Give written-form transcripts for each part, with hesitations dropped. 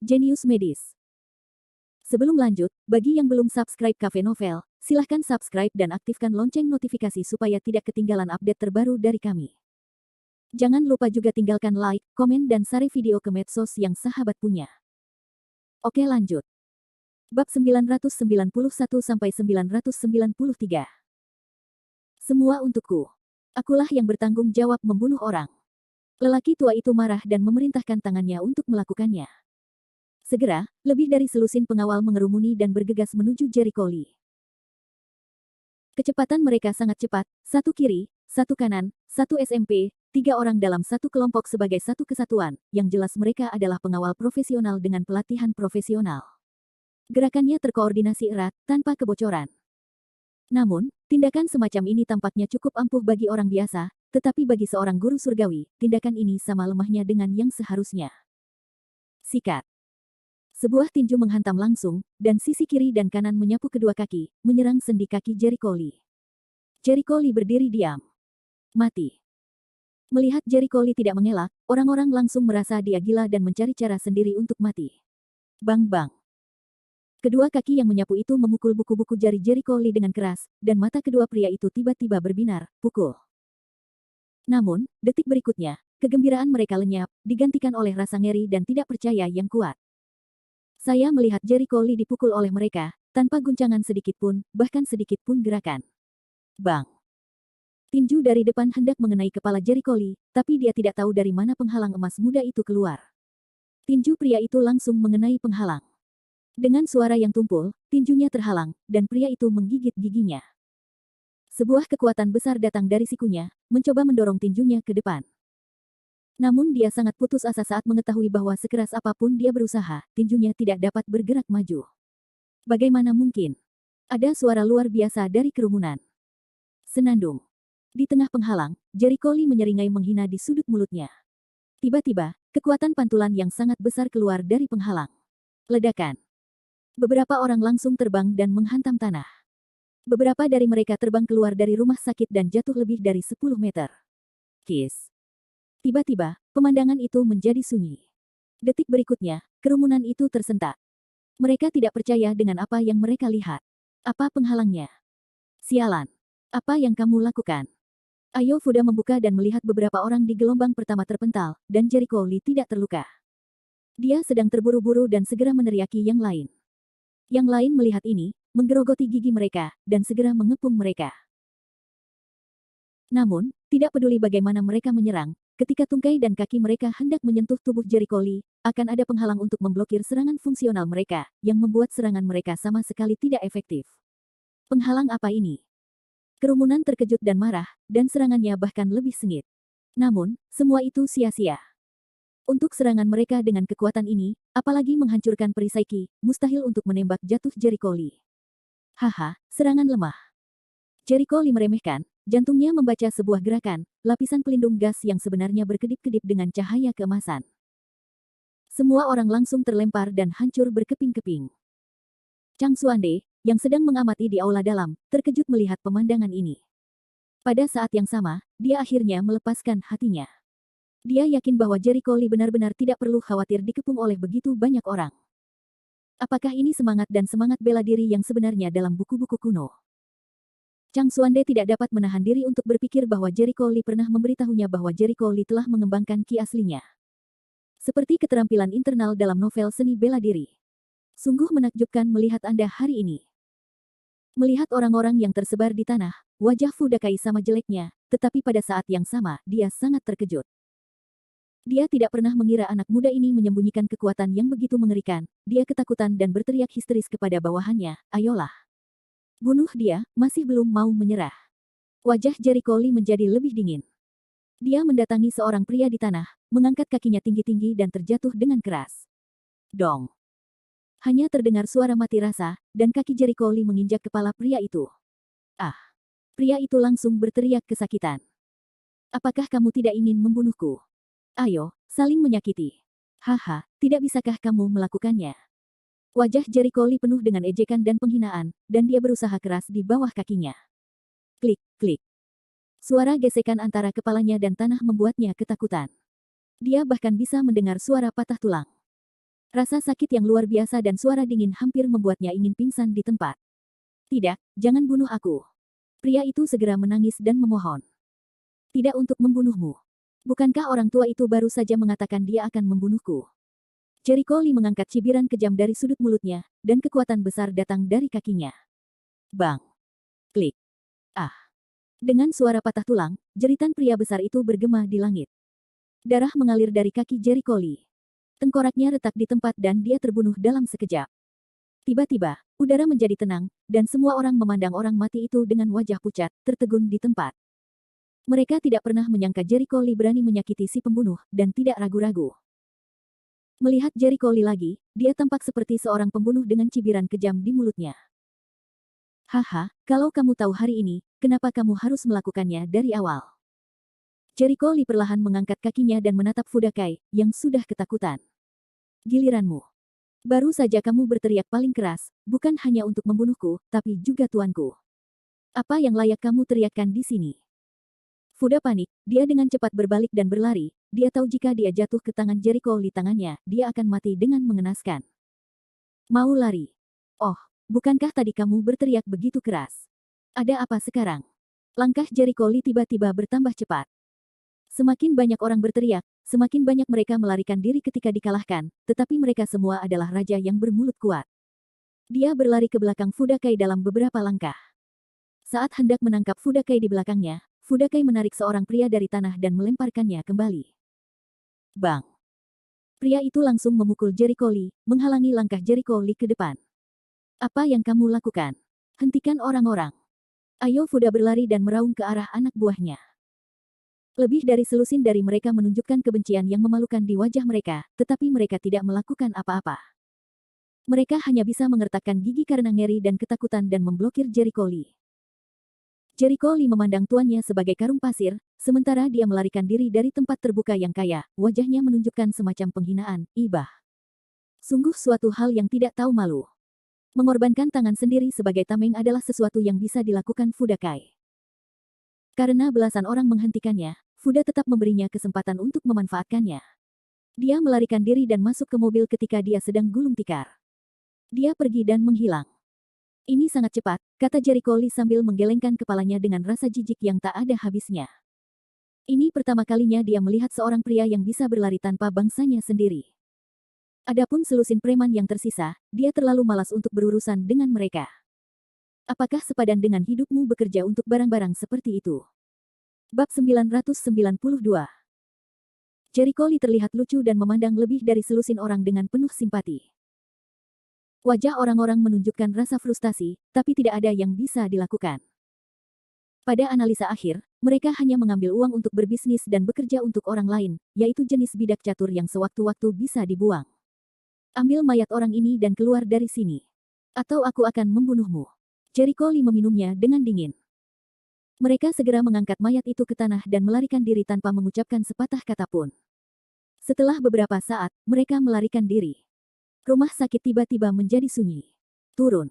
Jenius Medis. Sebelum lanjut, bagi yang belum subscribe Cafe Novel, silahkan subscribe dan aktifkan lonceng notifikasi supaya tidak ketinggalan update terbaru dari kami. Jangan lupa juga tinggalkan like, komen dan share video ke medsos yang sahabat punya. Oke lanjut. Bab 991-993. Semua untukku. Akulah yang bertanggung jawab membunuh orang. Lelaki tua itu marah dan memerintahkan tangannya untuk melakukannya. Segera, lebih dari selusin pengawal mengerumuni dan bergegas menuju Jericho Lee. Kecepatan mereka sangat cepat, satu kiri, satu kanan, satu SMP, 3 orang dalam satu kelompok sebagai satu kesatuan, yang jelas mereka adalah pengawal profesional dengan pelatihan profesional. Gerakannya terkoordinasi erat, tanpa kebocoran. Namun, tindakan semacam ini tampaknya cukup ampuh bagi orang biasa, tetapi bagi seorang guru surgawi, tindakan ini sama lemahnya dengan yang seharusnya. Sikat. Sebuah tinju menghantam langsung, dan sisi kiri dan kanan menyapu kedua kaki, menyerang sendi kaki Jericho Lee. Jericho Lee berdiri diam. Mati. Melihat Jericho Lee tidak mengelak, orang-orang langsung merasa dia gila dan mencari cara sendiri untuk mati. Bang-bang. Kedua kaki yang menyapu itu memukul buku-buku jari Jericho Lee dengan keras, dan mata kedua pria itu tiba-tiba berbinar, pukul. Namun, detik berikutnya, kegembiraan mereka lenyap, digantikan oleh rasa ngeri dan tidak percaya yang kuat. Saya melihat Jericho Lee dipukul oleh mereka, tanpa guncangan sedikit pun, bahkan sedikit pun gerakan. Bang! Tinju dari depan hendak mengenai kepala Jericho Lee, tapi dia tidak tahu dari mana penghalang emas muda itu keluar. Tinju pria itu langsung mengenai penghalang. Dengan suara yang tumpul, tinjunya terhalang, dan pria itu menggigit giginya. Sebuah kekuatan besar datang dari sikunya, mencoba mendorong tinjunya ke depan. Namun dia sangat putus asa saat mengetahui bahwa sekeras apapun dia berusaha, tinjunya tidak dapat bergerak maju. Bagaimana mungkin? Ada suara luar biasa dari kerumunan. Senandung. Di tengah penghalang, Jericho Lee menyeringai menghina di sudut mulutnya. Tiba-tiba, kekuatan pantulan yang sangat besar keluar dari penghalang. Ledakan. Beberapa orang langsung terbang dan menghantam tanah. Beberapa dari mereka terbang keluar dari rumah sakit dan jatuh lebih dari 10 meter. Kiss. Tiba-tiba, pemandangan itu menjadi sunyi. Detik berikutnya, kerumunan itu tersentak. Mereka tidak percaya dengan apa yang mereka lihat. Apa penghalangnya? Sialan. Apa yang kamu lakukan? Ayo Fuda membuka dan melihat beberapa orang di gelombang pertama terpental, dan Jericho Lee tidak terluka. Dia sedang terburu-buru dan segera meneriaki yang lain. Yang lain melihat ini, menggerogoti gigi mereka, dan segera mengepung mereka. Namun, tidak peduli bagaimana mereka menyerang, ketika tungkai dan kaki mereka hendak menyentuh tubuh Jericho Lee, akan ada penghalang untuk memblokir serangan fungsional mereka, yang membuat serangan mereka sama sekali tidak efektif. Penghalang apa ini? Kerumunan terkejut dan marah, dan serangannya bahkan lebih sengit. Namun, semua itu sia-sia. Untuk serangan mereka dengan kekuatan ini, apalagi menghancurkan perisai, mustahil untuk menembak jatuh Jericho Lee. Haha, serangan lemah. Jericho Lee meremehkan, jantungnya membaca sebuah gerakan, lapisan pelindung gas yang sebenarnya berkedip-kedip dengan cahaya keemasan. Semua orang langsung terlempar dan hancur berkeping-keping. Chang Xuande, yang sedang mengamati di aula dalam, terkejut melihat pemandangan ini. Pada saat yang sama, dia akhirnya melepaskan hatinya. Dia yakin bahwa Jericho Lee benar-benar tidak perlu khawatir dikepung oleh begitu banyak orang. Apakah ini semangat dan semangat bela diri yang sebenarnya dalam buku-buku kuno? Chang Xuande tidak dapat menahan diri untuk berpikir bahwa Jericho Lee pernah memberitahunya bahwa Jericho Lee telah mengembangkan ki aslinya. Seperti keterampilan internal dalam novel seni bela diri. Sungguh menakjubkan melihat Anda hari ini. Melihat orang-orang yang tersebar di tanah, wajah Fudakai sama jeleknya, tetapi pada saat yang sama, dia sangat terkejut. Dia tidak pernah mengira anak muda ini menyembunyikan kekuatan yang begitu mengerikan. Dia ketakutan dan berteriak histeris kepada bawahannya, ayolah. Bunuh dia, masih belum mau menyerah. Wajah Jericho Lee menjadi lebih dingin. Dia mendatangi seorang pria di tanah, mengangkat kakinya tinggi-tinggi dan terjatuh dengan keras. Dong. Hanya terdengar suara mati rasa, dan kaki Jericho Lee menginjak kepala pria itu. Ah. Pria itu langsung berteriak kesakitan. Apakah kamu tidak ingin membunuhku? Ayo, saling menyakiti. Haha, tidak bisakah kamu melakukannya? Wajah Jericho Lee penuh dengan ejekan dan penghinaan, dan dia berusaha keras di bawah kakinya. Klik, klik. Suara gesekan antara kepalanya dan tanah membuatnya ketakutan. Dia bahkan bisa mendengar suara patah tulang. Rasa sakit yang luar biasa dan suara dingin hampir membuatnya ingin pingsan di tempat. Tidak, jangan bunuh aku. Pria itu segera menangis dan memohon. Tidak untuk membunuhmu. Bukankah orang tua itu baru saja mengatakan dia akan membunuhku? Jericho Lee mengangkat cibiran kejam dari sudut mulutnya, dan kekuatan besar datang dari kakinya. Bang! Klik! Ah! Dengan suara patah tulang, jeritan pria besar itu bergema di langit. Darah mengalir dari kaki Jericho Lee. Tengkoraknya retak di tempat dan dia terbunuh dalam sekejap. Tiba-tiba, udara menjadi tenang, dan semua orang memandang orang mati itu dengan wajah pucat, tertegun di tempat. Mereka tidak pernah menyangka Jericho Lee berani menyakiti si pembunuh, dan tidak ragu-ragu. Melihat Jericho Lee lagi, dia tampak seperti seorang pembunuh dengan cibiran kejam di mulutnya. Haha, kalau kamu tahu hari ini, kenapa kamu harus melakukannya dari awal? Jericho Lee perlahan mengangkat kakinya dan menatap Fudakai, yang sudah ketakutan. Giliranmu. Baru saja kamu berteriak paling keras, bukan hanya untuk membunuhku, tapi juga tuanku. Apa yang layak kamu teriakkan di sini? Fuda panik, dia dengan cepat berbalik dan berlari, dia tahu jika dia jatuh ke tangan Jericho Lee tangannya, dia akan mati dengan mengenaskan. Mau lari? Oh, bukankah tadi kamu berteriak begitu keras? Ada apa sekarang? Langkah Jericho Lee tiba-tiba bertambah cepat. Semakin banyak orang berteriak, semakin banyak mereka melarikan diri ketika dikalahkan, tetapi mereka semua adalah raja yang bermulut kuat. Dia berlari ke belakang Fudakai dalam beberapa langkah. Saat hendak menangkap Fudakai di belakangnya, Fudakai menarik seorang pria dari tanah dan melemparkannya kembali. Bang! Pria itu langsung memukul Jericho Lee, menghalangi langkah Jericho Lee ke depan. Apa yang kamu lakukan? Hentikan orang-orang. Ayo Fuda berlari dan meraung ke arah anak buahnya. Lebih dari selusin dari mereka menunjukkan kebencian yang memalukan di wajah mereka, tetapi mereka tidak melakukan apa-apa. Mereka hanya bisa mengertakkan gigi karena ngeri dan ketakutan dan memblokir Jericho Lee. Jericho Lee memandang tuannya sebagai karung pasir, sementara dia melarikan diri dari tempat terbuka yang kaya, wajahnya menunjukkan semacam penghinaan, ibah. Sungguh suatu hal yang tidak tahu malu. Mengorbankan tangan sendiri sebagai tameng adalah sesuatu yang bisa dilakukan Fudakai. Karena belasan orang menghentikannya, Fuda tetap memberinya kesempatan untuk memanfaatkannya. Dia melarikan diri dan masuk ke mobil ketika dia sedang gulung tikar. Dia pergi dan menghilang. Ini sangat cepat, kata Jericho Lee sambil menggelengkan kepalanya dengan rasa jijik yang tak ada habisnya. Ini pertama kalinya dia melihat seorang pria yang bisa berlari tanpa bangsanya sendiri. Adapun selusin preman yang tersisa, dia terlalu malas untuk berurusan dengan mereka. Apakah sepadan dengan hidupmu bekerja untuk barang-barang seperti itu? Bab 992. Jericho Lee terlihat lucu dan memandang lebih dari selusin orang dengan penuh simpati. Wajah orang-orang menunjukkan rasa frustasi, tapi tidak ada yang bisa dilakukan. Pada analisa akhir, mereka hanya mengambil uang untuk berbisnis dan bekerja untuk orang lain, yaitu jenis bidak catur yang sewaktu-waktu bisa dibuang. Ambil mayat orang ini dan keluar dari sini. Atau aku akan membunuhmu. Jericho Lee meminumnya dengan dingin. Mereka segera mengangkat mayat itu ke tanah dan melarikan diri tanpa mengucapkan sepatah kata pun. Setelah beberapa saat, mereka melarikan diri. Rumah sakit tiba-tiba menjadi sunyi. Turun.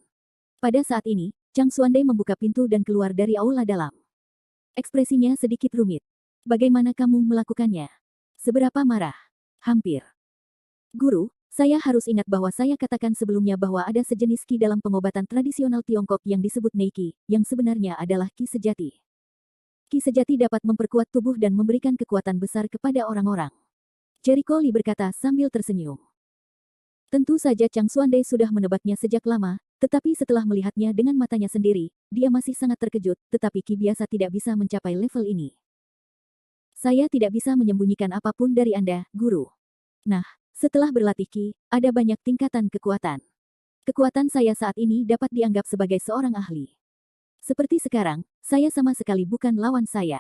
Pada saat ini, Chang Xuande membuka pintu dan keluar dari aula dalam. Ekspresinya sedikit rumit. Bagaimana kamu melakukannya? Seberapa marah? Hampir. Guru, saya harus ingat bahwa saya katakan sebelumnya bahwa ada sejenis ki dalam pengobatan tradisional Tiongkok yang disebut Neiki, yang sebenarnya adalah ki sejati. Ki sejati dapat memperkuat tubuh dan memberikan kekuatan besar kepada orang-orang. Jericho Lee berkata sambil tersenyum. Tentu saja Chang Xuande sudah menebaknya sejak lama, tetapi setelah melihatnya dengan matanya sendiri, dia masih sangat terkejut, tetapi ki biasa tidak bisa mencapai level ini. Saya tidak bisa menyembunyikan apapun dari Anda, Guru. Nah, setelah berlatih ki, ada banyak tingkatan kekuatan. Kekuatan saya saat ini dapat dianggap sebagai seorang ahli. Seperti sekarang, saya sama sekali bukan lawan saya.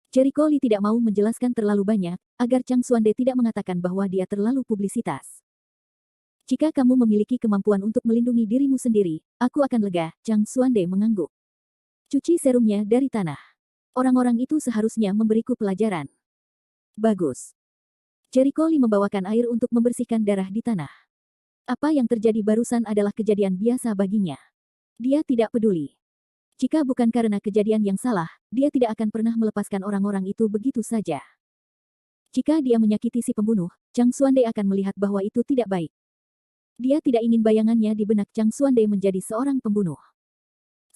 Jericho Lee tidak mau menjelaskan terlalu banyak, agar Chang Xuande tidak mengatakan bahwa dia terlalu publisitas. Jika kamu memiliki kemampuan untuk melindungi dirimu sendiri, aku akan lega, Chang Xuande mengangguk. Cuci serumnya dari tanah. Orang-orang itu seharusnya memberiku pelajaran. Bagus. Jericho Lee membawakan air untuk membersihkan darah di tanah. Apa yang terjadi barusan adalah kejadian biasa baginya. Dia tidak peduli. Jika bukan karena kejadian yang salah, dia tidak akan pernah melepaskan orang-orang itu begitu saja. Jika dia menyakiti si pembunuh, Chang Xuande akan melihat bahwa itu tidak baik. Dia tidak ingin bayangannya di benak Chang Xuande menjadi seorang pembunuh.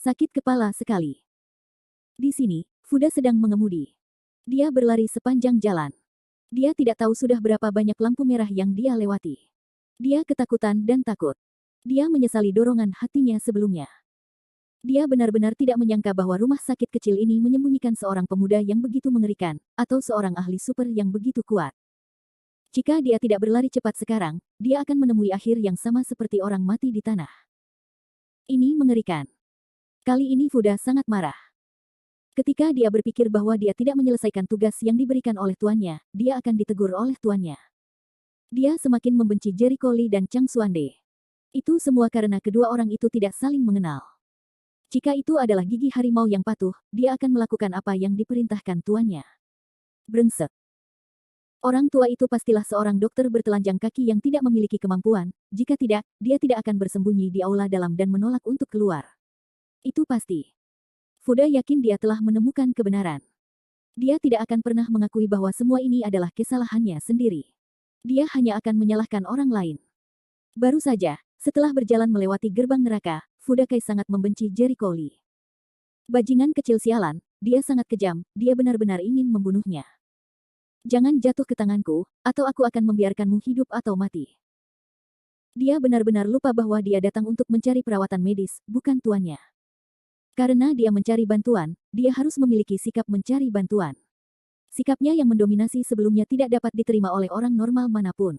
Sakit kepala sekali. Di sini, Fuda sedang mengemudi. Dia berlari sepanjang jalan. Dia tidak tahu sudah berapa banyak lampu merah yang dia lewati. Dia ketakutan dan takut. Dia menyesali dorongan hatinya sebelumnya. Dia benar-benar tidak menyangka bahwa rumah sakit kecil ini menyembunyikan seorang pemuda yang begitu mengerikan, atau seorang ahli super yang begitu kuat. Jika dia tidak berlari cepat sekarang, dia akan menemui akhir yang sama seperti orang mati di tanah. Ini mengerikan. Kali ini Fuda sangat marah. Ketika dia berpikir bahwa dia tidak menyelesaikan tugas yang diberikan oleh tuannya, dia akan ditegur oleh tuannya. Dia semakin membenci Jericho Lee dan Chang Xuande. Itu semua karena kedua orang itu tidak saling mengenal. Jika itu adalah gigi harimau yang patuh, dia akan melakukan apa yang diperintahkan tuannya. Brengsek. Orang tua itu pastilah seorang dokter bertelanjang kaki yang tidak memiliki kemampuan, jika tidak, dia tidak akan bersembunyi di aula dalam dan menolak untuk keluar. Itu pasti. Fuda yakin dia telah menemukan kebenaran. Dia tidak akan pernah mengakui bahwa semua ini adalah kesalahannya sendiri. Dia hanya akan menyalahkan orang lain. Baru saja, setelah berjalan melewati gerbang neraka, Fuda Kai sangat membenci Jericho Lee. Bajingan kecil sialan, dia sangat kejam, dia benar-benar ingin membunuhnya. Jangan jatuh ke tanganku, atau aku akan membiarkanmu hidup atau mati. Dia benar-benar lupa bahwa dia datang untuk mencari perawatan medis, bukan tuannya. Karena dia mencari bantuan, dia harus memiliki sikap mencari bantuan. Sikapnya yang mendominasi sebelumnya tidak dapat diterima oleh orang normal manapun.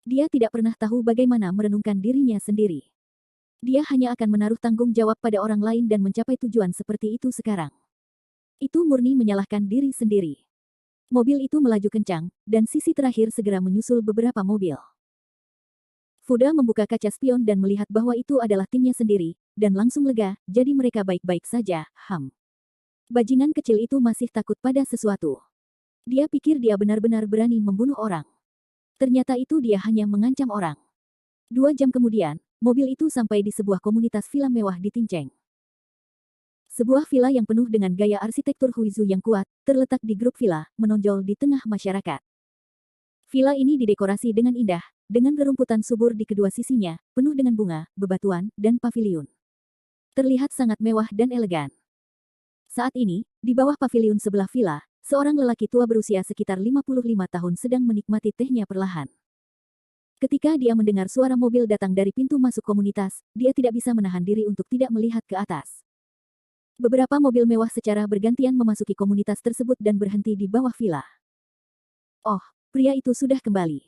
Dia tidak pernah tahu bagaimana merenungkan dirinya sendiri. Dia hanya akan menaruh tanggung jawab pada orang lain dan mencapai tujuan seperti itu sekarang. Itu murni menyalahkan diri sendiri. Mobil itu melaju kencang, dan sisi terakhir segera menyusul beberapa mobil. Fuda membuka kaca spion dan melihat bahwa itu adalah timnya sendiri, dan langsung lega, jadi mereka baik-baik saja, Bajingan kecil itu masih takut pada sesuatu. Dia pikir dia benar-benar berani membunuh orang. Ternyata itu dia hanya mengancam orang. 2 jam kemudian, mobil itu sampai di sebuah komunitas villa mewah di Tinceng. Sebuah villa yang penuh dengan gaya arsitektur Huizu yang kuat, terletak di grup villa, menonjol di tengah masyarakat. Villa ini didekorasi dengan indah, dengan rerumputan subur di kedua sisinya, penuh dengan bunga, bebatuan, dan paviliun. Terlihat sangat mewah dan elegan. Saat ini, di bawah paviliun sebelah villa, seorang lelaki tua berusia sekitar 55 tahun sedang menikmati tehnya perlahan. Ketika dia mendengar suara mobil datang dari pintu masuk komunitas, dia tidak bisa menahan diri untuk tidak melihat ke atas. Beberapa mobil mewah secara bergantian memasuki komunitas tersebut dan berhenti di bawah villa. Oh, pria itu sudah kembali.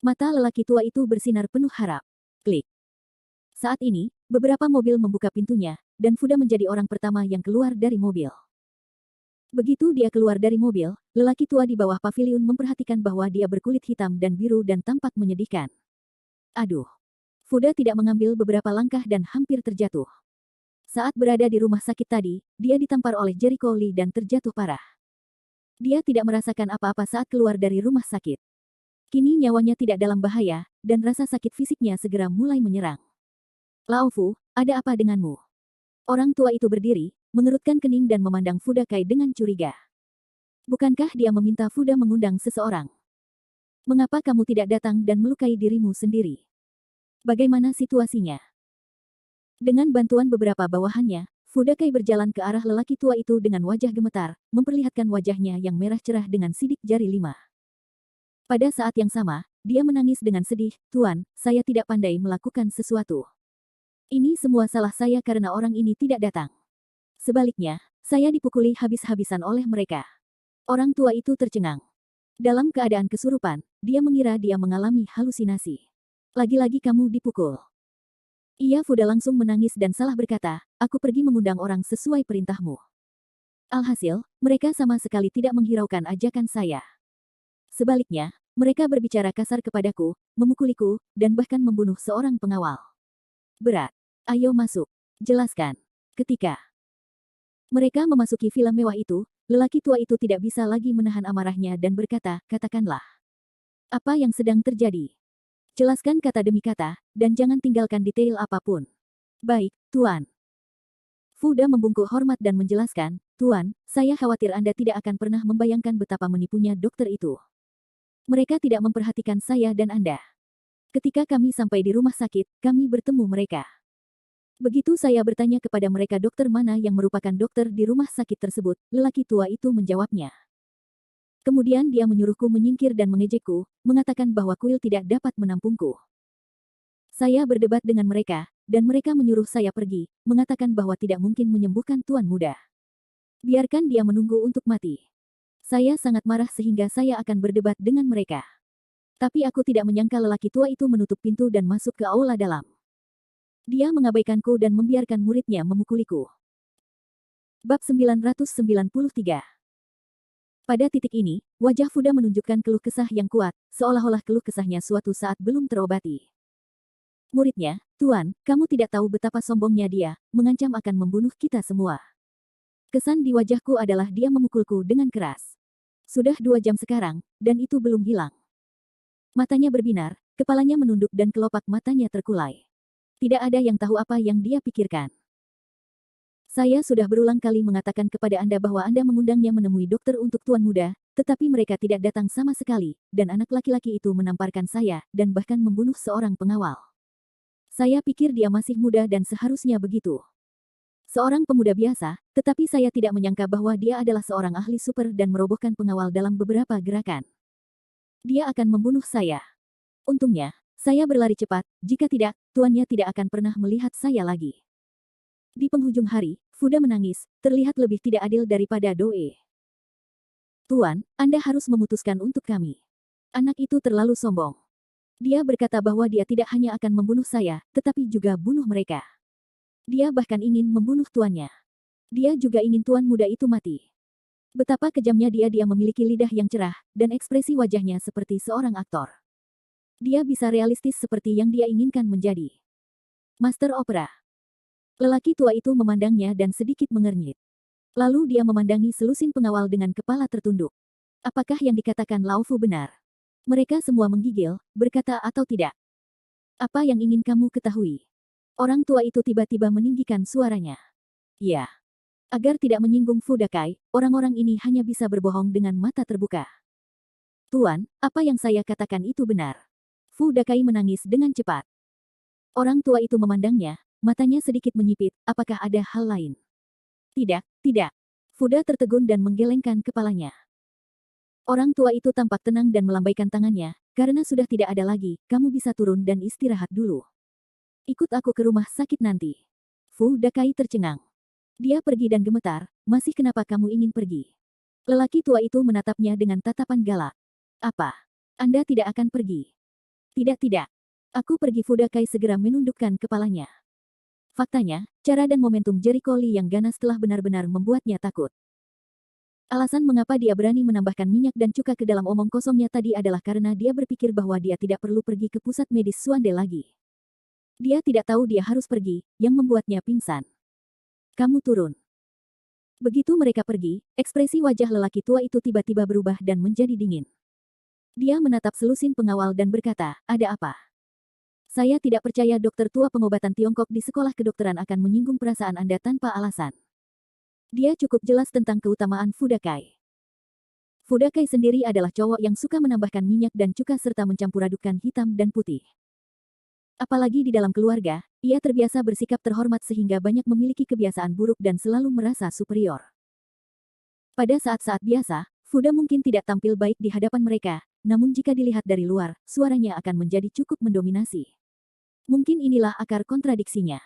Mata lelaki tua itu bersinar penuh harap. Klik. Saat ini, beberapa mobil membuka pintunya, dan Fuda menjadi orang pertama yang keluar dari mobil. Begitu dia keluar dari mobil, lelaki tua di bawah paviliun memperhatikan bahwa dia berkulit hitam dan biru dan tampak menyedihkan. Aduh. Fuda tidak mengambil beberapa langkah dan hampir terjatuh. Saat berada di rumah sakit tadi, dia ditampar oleh Jericho Lee dan terjatuh parah. Dia tidak merasakan apa-apa saat keluar dari rumah sakit. Kini nyawanya tidak dalam bahaya, dan rasa sakit fisiknya segera mulai menyerang. Lao Fu, ada apa denganmu? Orang tua itu berdiri, mengerutkan kening dan memandang Fuda Kai dengan curiga. Bukankah dia meminta Fuda mengundang seseorang? Mengapa kamu tidak datang dan melukai dirimu sendiri? Bagaimana situasinya? Dengan bantuan beberapa bawahannya, Fuda Kai berjalan ke arah lelaki tua itu dengan wajah gemetar, memperlihatkan wajahnya yang merah cerah dengan sidik jari 5. Pada saat yang sama, dia menangis dengan sedih, "Tuan, saya tidak pandai melakukan sesuatu. Ini semua salah saya karena orang ini tidak datang. Sebaliknya, saya dipukuli habis-habisan oleh mereka." Orang tua itu tercengang. Dalam keadaan kesurupan, dia mengira dia mengalami halusinasi. Lagi-lagi kamu dipukul. Ia Fuda langsung menangis dan salah berkata, "Aku pergi mengundang orang sesuai perintahmu." Alhasil, mereka sama sekali tidak menghiraukan ajakan saya. Sebaliknya, mereka berbicara kasar kepadaku, memukuliku, dan bahkan membunuh seorang pengawal. Berat. Ayo masuk. Jelaskan. Ketika mereka memasuki villa mewah itu, lelaki tua itu tidak bisa lagi menahan amarahnya dan berkata, "Katakanlah. Apa yang sedang terjadi? Jelaskan kata demi kata, dan jangan tinggalkan detail apapun." "Baik, Tuan." Fuda membungkuk hormat dan menjelaskan, "Tuan, saya khawatir Anda tidak akan pernah membayangkan betapa menipunya dokter itu. Mereka tidak memperhatikan saya dan Anda. Ketika kami sampai di rumah sakit, kami bertemu mereka. Begitu saya bertanya kepada mereka dokter mana yang merupakan dokter di rumah sakit tersebut, lelaki tua itu menjawabnya. Kemudian dia menyuruhku menyingkir dan mengejekku, mengatakan bahwa kuil tidak dapat menampungku. Saya berdebat dengan mereka, dan mereka menyuruh saya pergi, mengatakan bahwa tidak mungkin menyembuhkan tuan muda. Biarkan dia menunggu untuk mati. Saya sangat marah sehingga saya akan berdebat dengan mereka. Tapi aku tidak menyangka lelaki tua itu menutup pintu dan masuk ke aula dalam. Dia mengabaikanku dan membiarkan muridnya memukuliku. Bab 993. Pada titik ini, wajah Fuda menunjukkan keluh kesah yang kuat, seolah-olah keluh kesahnya suatu saat belum terobati. Muridnya, Tuan, kamu tidak tahu betapa sombongnya dia, mengancam akan membunuh kita semua. Kesan di wajahku adalah dia memukulku dengan keras. Sudah 2 jam sekarang, dan itu belum hilang. Matanya berbinar, kepalanya menunduk dan kelopak matanya terkulai. Tidak ada yang tahu apa yang dia pikirkan. Saya sudah berulang kali mengatakan kepada Anda bahwa Anda mengundangnya menemui dokter untuk tuan muda, tetapi mereka tidak datang sama sekali, dan anak laki-laki itu menamparkan saya, dan bahkan membunuh seorang pengawal. Saya pikir dia masih muda dan seharusnya begitu. Seorang pemuda biasa, tetapi saya tidak menyangka bahwa dia adalah seorang ahli super dan merobohkan pengawal dalam beberapa gerakan. Dia akan membunuh saya. Untungnya, saya berlari cepat, jika tidak, tuannya tidak akan pernah melihat saya lagi. Di penghujung hari, Fuda menangis, terlihat lebih tidak adil daripada Doe. Tuan, Anda harus memutuskan untuk kami. Anak itu terlalu sombong. Dia berkata bahwa dia tidak hanya akan membunuh saya, tetapi juga bunuh mereka. Dia bahkan ingin membunuh tuannya. Dia juga ingin tuan muda itu mati. Betapa kejamnya dia memiliki lidah yang cerah, dan ekspresi wajahnya seperti seorang aktor. Dia bisa realistis seperti yang dia inginkan menjadi. Master opera. Lelaki tua itu memandangnya dan sedikit mengernyit. Lalu dia memandangi selusin pengawal dengan kepala tertunduk. Apakah yang dikatakan Lao Fu benar? Mereka semua menggigil, berkata atau tidak. Apa yang ingin kamu ketahui? Orang tua itu tiba-tiba meninggikan suaranya. Ya. Agar tidak menyinggung Fu Dakai, orang-orang ini hanya bisa berbohong dengan mata terbuka. Tuan, apa yang saya katakan itu benar. Fu Dakai menangis dengan cepat. Orang tua itu memandangnya, matanya sedikit menyipit, apakah ada hal lain? Tidak, tidak. Fuda tertegun dan menggelengkan kepalanya. Orang tua itu tampak tenang dan melambaikan tangannya, karena sudah tidak ada lagi, kamu bisa turun dan istirahat dulu. Ikut aku ke rumah sakit nanti. Fu Dakai tercengang. Dia pergi dan gemetar, masih kenapa kamu ingin pergi? Lelaki tua itu menatapnya dengan tatapan galak. Apa? Anda tidak akan pergi? Tidak. Aku pergi. Fu Dakai segera menundukkan kepalanya. Faktanya, cara dan momentum Jericho Lee yang ganas telah benar-benar membuatnya takut. Alasan mengapa dia berani menambahkan minyak dan cuka ke dalam omong kosongnya tadi adalah karena dia berpikir bahwa dia tidak perlu pergi ke pusat medis Suande lagi. Dia tidak tahu dia harus pergi, yang membuatnya pingsan. Kamu turun. Begitu mereka pergi, ekspresi wajah lelaki tua itu tiba-tiba berubah dan menjadi dingin. Dia menatap selusin pengawal dan berkata, ada apa? Saya tidak percaya dokter tua pengobatan Tiongkok di sekolah kedokteran akan menyinggung perasaan Anda tanpa alasan. Dia cukup jelas tentang keutamaan Fu Dakai. Fu Dakai sendiri adalah cowok yang suka menambahkan minyak dan cuka serta mencampur adukan hitam dan putih. Apalagi di dalam keluarga, ia terbiasa bersikap terhormat sehingga banyak memiliki kebiasaan buruk dan selalu merasa superior. Pada saat-saat biasa, Fuda mungkin tidak tampil baik di hadapan mereka, namun jika dilihat dari luar, suaranya akan menjadi cukup mendominasi. Mungkin inilah akar kontradiksinya.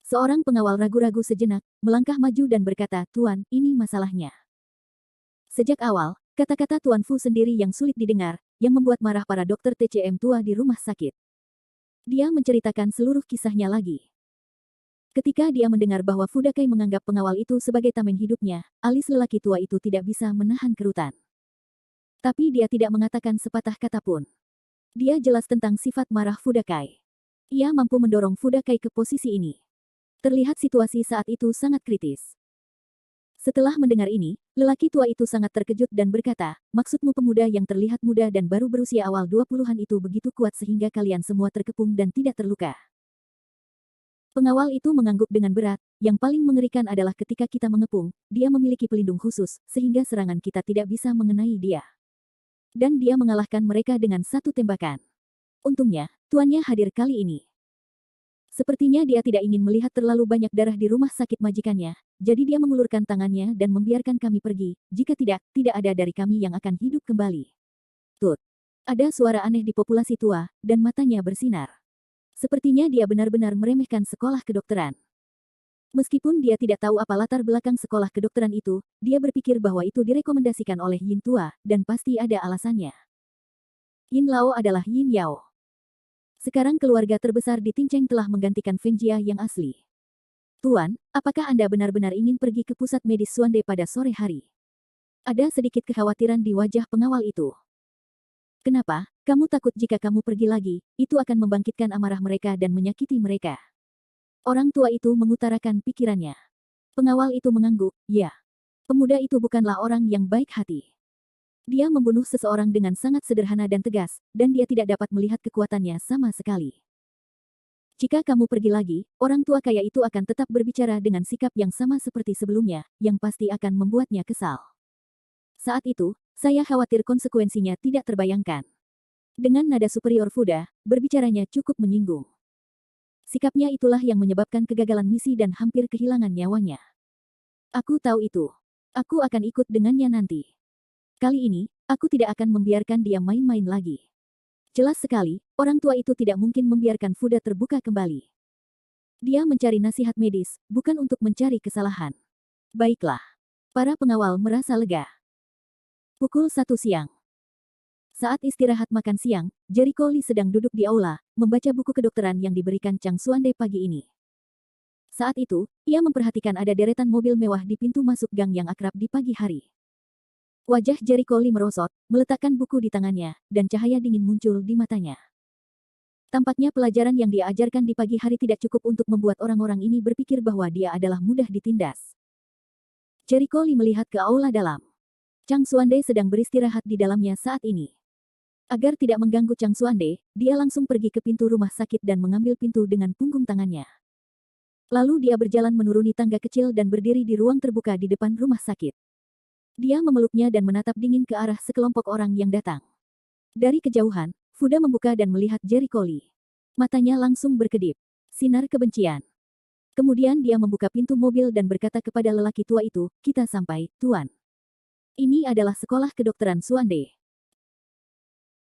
Seorang pengawal ragu-ragu sejenak, melangkah maju dan berkata, Tuan, ini masalahnya. Sejak awal, kata-kata Tuan Fu sendiri yang sulit didengar, yang membuat marah para dokter TCM tua di rumah sakit. Dia menceritakan seluruh kisahnya lagi. Ketika dia mendengar bahwa Fu Dakai menganggap pengawal itu sebagai tameng hidupnya, alis lelaki tua itu tidak bisa menahan kerutan. Tapi dia tidak mengatakan sepatah kata pun. Dia jelas tentang sifat marah Fu Dakai. Ia mampu mendorong Fu Dakai ke posisi ini. Terlihat situasi saat itu sangat kritis. Setelah mendengar ini, lelaki tua itu sangat terkejut dan berkata, maksudmu pemuda yang terlihat muda dan baru berusia awal 20-an itu begitu kuat sehingga kalian semua terkepung dan tidak terluka. Pengawal itu mengangguk dengan berat, yang paling mengerikan adalah ketika kita mengepung, dia memiliki pelindung khusus, sehingga serangan kita tidak bisa mengenai dia. Dan dia mengalahkan mereka dengan satu tembakan. Untungnya, tuannya hadir kali ini. Sepertinya dia tidak ingin melihat terlalu banyak darah di rumah sakit majikannya, jadi dia mengulurkan tangannya dan membiarkan kami pergi, jika tidak, tidak ada dari kami yang akan hidup kembali. Tut. Ada suara aneh di populasi tua, dan matanya bersinar. Sepertinya dia benar-benar meremehkan sekolah kedokteran. Meskipun dia tidak tahu apa latar belakang sekolah kedokteran itu, dia berpikir bahwa itu direkomendasikan oleh Yin tua, dan pasti ada alasannya. Yin Lao adalah Yin Yao. Sekarang keluarga terbesar di Tinceng telah menggantikan Feng Jia yang asli. Tuan, apakah Anda benar-benar ingin pergi ke pusat medis Suande pada sore hari? Ada sedikit kekhawatiran di wajah pengawal itu. Kenapa? Kamu takut jika kamu pergi lagi, itu akan membangkitkan amarah mereka dan menyakiti mereka. Orang tua itu mengutarakan pikirannya. Pengawal itu mengangguk, ya. Pemuda itu bukanlah orang yang baik hati. Dia membunuh seseorang dengan sangat sederhana dan tegas, dan dia tidak dapat melihat kekuatannya sama sekali. Jika kamu pergi lagi, orang tua kaya itu akan tetap berbicara dengan sikap yang sama seperti sebelumnya, yang pasti akan membuatnya kesal. Saat itu, saya khawatir konsekuensinya tidak terbayangkan. Dengan nada superior Fuda, berbicaranya cukup menyinggung. Sikapnya itulah yang menyebabkan kegagalan misi dan hampir kehilangan nyawanya. Aku tahu itu. Aku akan ikut dengannya nanti. Kali ini, aku tidak akan membiarkan dia main-main lagi. Jelas sekali, orang tua itu tidak mungkin membiarkan Fuda terbuka kembali. Dia mencari nasihat medis, bukan untuk mencari kesalahan. Baiklah. Para pengawal merasa lega. Pukul 1 siang. Saat istirahat makan siang, Jericho Lee sedang duduk di aula, membaca buku kedokteran yang diberikan Chang Suande pagi ini. Saat itu, ia memperhatikan ada deretan mobil mewah di pintu masuk gang yang akrab di pagi hari. Wajah Jericho Lee merosot, meletakkan buku di tangannya, dan cahaya dingin muncul di matanya. Tampaknya pelajaran yang dia ajarkan di pagi hari tidak cukup untuk membuat orang-orang ini berpikir bahwa dia adalah mudah ditindas. Jericho Lee melihat ke aula dalam. Chang Suande sedang beristirahat di dalamnya saat ini. Agar tidak mengganggu Chang Suande, dia langsung pergi ke pintu rumah sakit dan mengambil pintu dengan punggung tangannya. Lalu dia berjalan menuruni tangga kecil dan berdiri di ruang terbuka di depan rumah sakit. Dia memeluknya dan menatap dingin ke arah sekelompok orang yang datang. Dari kejauhan, Fuda membuka dan melihat Jericho Lee. Matanya langsung berkedip. Sinar kebencian. Kemudian dia membuka pintu mobil dan berkata kepada lelaki tua itu, "Kita sampai, Tuan. Ini adalah sekolah kedokteran Suande."